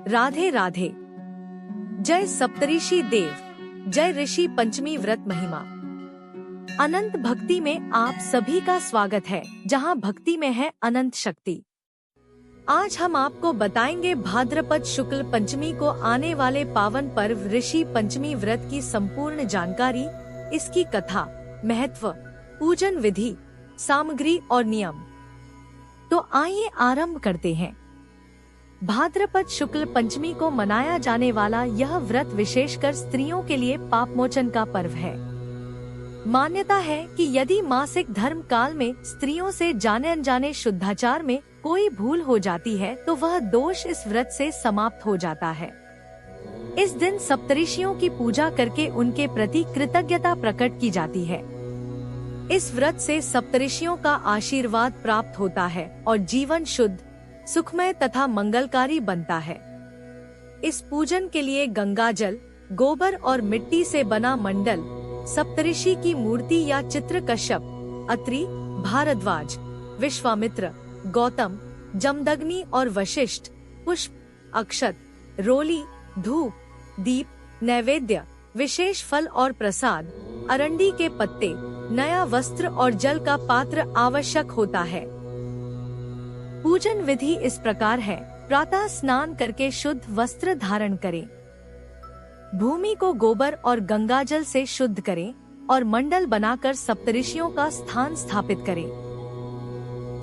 राधे राधे। जय सप्तऋषि देव, जय ऋषि पंचमी व्रत महिमा। अनंत भक्ति में आप सभी का स्वागत है, जहां भक्ति में है अनंत शक्ति। आज हम आपको बताएंगे भाद्रपद शुक्ल पंचमी को आने वाले पावन पर्व ऋषि पंचमी व्रत की संपूर्ण जानकारी, इसकी कथा, महत्व, पूजन विधि, सामग्री और नियम। तो आइए आरंभ करते हैं। भाद्रपद शुक्ल पंचमी को मनाया जाने वाला यह व्रत विशेषकर स्त्रियों के लिए पापमोचन का पर्व है। मान्यता है कि यदि मासिक धर्म काल में स्त्रियों से जाने अनजाने शुद्धाचार में कोई भूल हो जाती है तो वह दोष इस व्रत से समाप्त हो जाता है। इस दिन सप्तऋषियों की पूजा करके उनके प्रति कृतज्ञता प्रकट की जाती है। इस व्रत से सप्तऋषियों का आशीर्वाद प्राप्त होता है और जीवन शुद्ध, सुखमय तथा मंगलकारी बनता है। इस पूजन के लिए गंगा जल, गोबर और मिट्टी से बना मंडल, सप्तऋषि की मूर्ति या चित्र कश्यप, अत्रि, भारद्वाज, विश्वामित्र, गौतम, जमदग्नि और वशिष्ठ, पुष्प, अक्षत, रोली, धूप, दीप, नैवेद्य, विशेष फल और प्रसाद, अरंडी के पत्ते, नया वस्त्र और जल का पात्र आवश्यक होता है। पूजन विधि इस प्रकार है। प्रातः स्नान करके शुद्ध वस्त्र धारण करें। भूमि को गोबर और गंगाजल से शुद्ध करें और मंडल बनाकर सप्तऋषियों का स्थान स्थापित करें।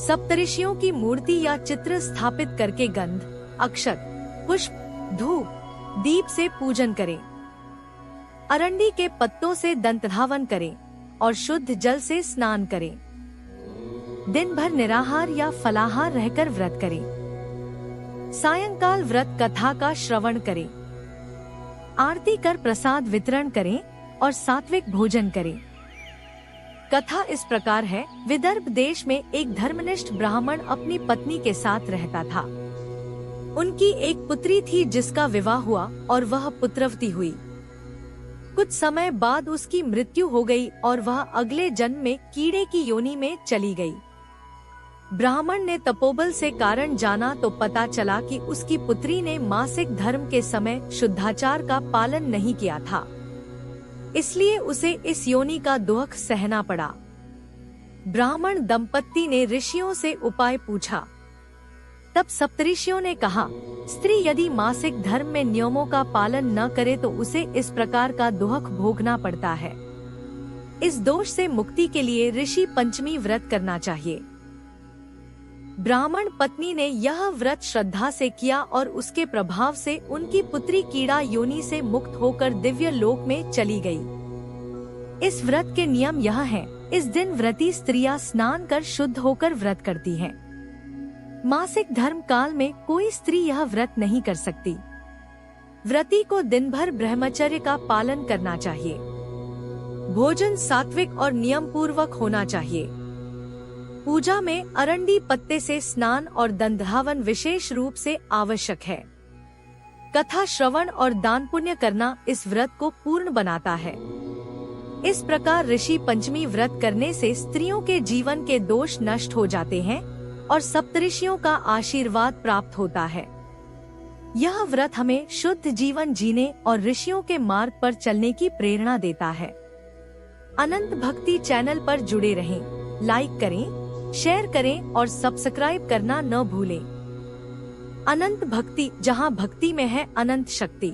सप्तऋषियों की मूर्ति या चित्र स्थापित करके गंध, अक्षत, पुष्प, धूप, दीप से पूजन करें। अरंडी के पत्तों से दंतधावन करें और शुद्ध जल से स्नान करें। दिन भर निराहार या फलाहार रहकर व्रत करें। सायंकाल व्रत कथा का श्रवण करें। आरती कर प्रसाद वितरण करें और सात्विक भोजन करें। कथा इस प्रकार है। विदर्भ देश में एक धर्मनिष्ठ ब्राह्मण अपनी पत्नी के साथ रहता था। उनकी एक पुत्री थी जिसका विवाह हुआ और वह पुत्रवती हुई। कुछ समय बाद उसकी मृत्यु हो गई और वह अगले जन्म में कीड़े की योनि में चली गई। ब्राह्मण ने तपोबल से कारण जाना तो पता चला कि उसकी पुत्री ने मासिक धर्म के समय शुद्धाचार का पालन नहीं किया था, इसलिए उसे इस योनि का दुख सहना पड़ा। ब्राह्मण दंपत्ति ने ऋषियों से उपाय पूछा। तब सप्तऋषियों ने कहा, स्त्री यदि मासिक धर्म में नियमों का पालन न करे तो उसे इस प्रकार का दुख भोगना पड़ता है। इस दोष से मुक्ति के लिए ऋषि पंचमी व्रत करना चाहिए। ब्राह्मण पत्नी ने यह व्रत श्रद्धा से किया और उसके प्रभाव से उनकी पुत्री कीड़ा योनि से मुक्त होकर दिव्य लोक में चली गई। इस व्रत के नियम यह हैं। इस दिन व्रती स्त्रियां स्नान कर शुद्ध होकर व्रत करती हैं। मासिक धर्म काल में कोई स्त्री यह व्रत नहीं कर सकती। व्रती को दिन भर ब्रह्मचर्य का पालन करना चाहिए। भोजन सात्विक और नियम पूर्वक होना चाहिए। पूजा में अरंडी पत्ते से स्नान और दंतधावन विशेष रूप से आवश्यक है। कथा श्रवण और दान पुण्य करना इस व्रत को पूर्ण बनाता है। इस प्रकार ऋषि पंचमी व्रत करने से स्त्रियों के जीवन के दोष नष्ट हो जाते हैं और सप्तऋषियों का आशीर्वाद प्राप्त होता है। यह व्रत हमें शुद्ध जीवन जीने और ऋषियों के मार्ग पर चलने की प्रेरणा देता है। अनंत भक्ति चैनल पर जुड़े रहें, लाइक करें, शेयर करें और सब्सक्राइब करना न भूलें। अनंत भक्ति, जहां भक्ति में है अनंत शक्ति।